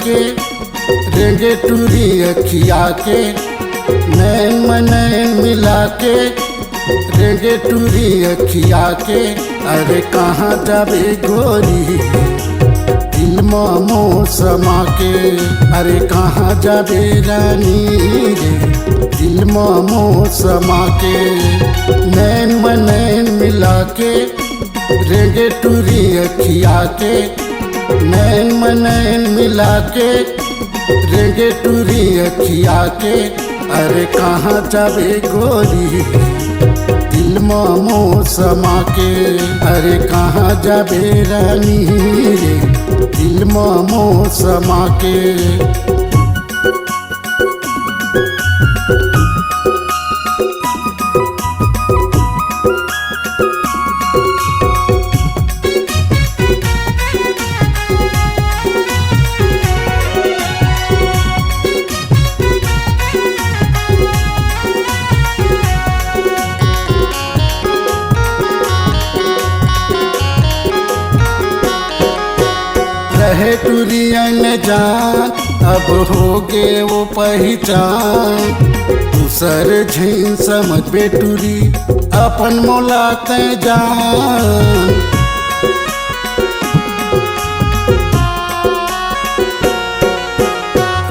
के रेंगे टूरी अखिया के नैन मनैन मिला के रेंगे टूरी अखिया के। अरे कहाँ जाबे गोरी दिल मोर समा के। अरे कहाँ जाबे रानी रे दिल मोर समा के। नैन मनैन मिला के रेंगे टूरी अखिया के नैन मनैन मिला के रेंगे टूरी अखिया के। अरे कहाँ जाबे गोरी दिल मोर समा के। अरे कहाँ जाबे रानी रे दिल मोर समा के। रहे टूरियन जान अब हो गे वो पहचान। दूसर झीन समझ बेटूरी अपन मोलात जान।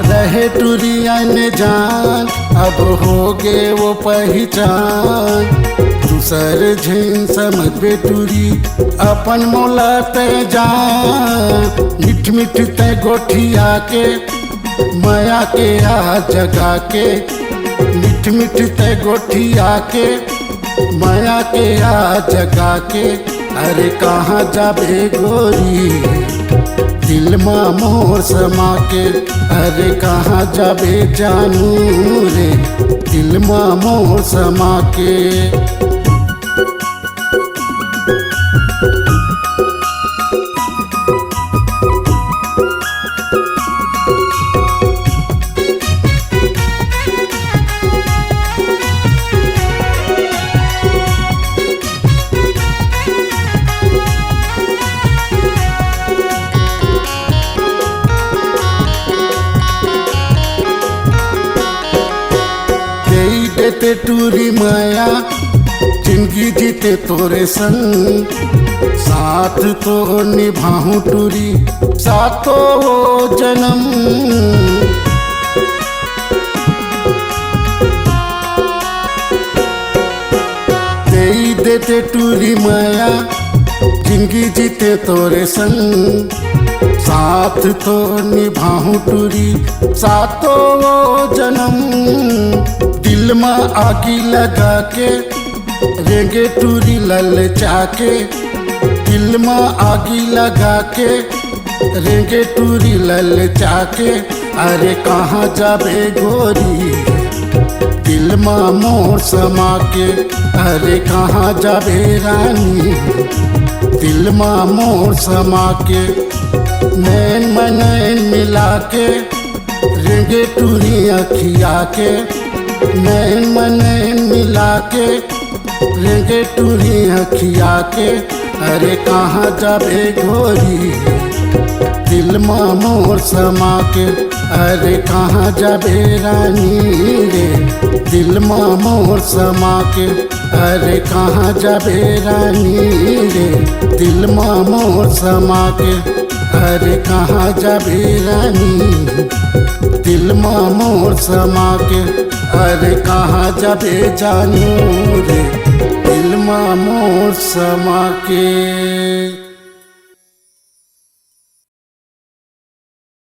रहे टूरियन जान अब हो गे वो पहचान। दूसर झीन समझ बेटूरी अपन मोलात जान। मिठ मिठ ते गोठिया के माया के आ जगा के। मिठ मिठ ते गोठिया के माया के आ जगा के। अरे कहाँ जाबे गोरी दिल मोर समा के। अरे कहाँ जाबे जानू रे दिल मोर समा के। देते टूरी माया जिंदगी जीते तोरे संग। साथ तो निभाऊं टूरी सातो जन्म। देते टूरी माया जिंदगी जीते तोरे संग। साथ तो निभाऊं टूरी सातो जन्म। दिल में आगी लगा के रेंगे टूरी ललचा के। दिल में आगी लगा के रेंगे टूरी ललचा के। अरे कहाँ जाबे गोरी दिल मोर समा के। अरे कहाँ जाबे रानी दिल मोर समा के। नैन मनैन मिला के रेंगे टूरी अखिया के नैन मनैन मिला के रेंगे टूरी अखिया के। अरे कहाँ जाबे गोरी दिल मोर समा के। अरे कहाँ जाबे रानी रे दिल मोर समा के। अरे कहाँ जाबे रानी रे दिल मोर समा के। अरे कहाँ जाबे रानी दिल मोर समा के। अरे कहाँ जाबे जानू रे दिल मोर समा के।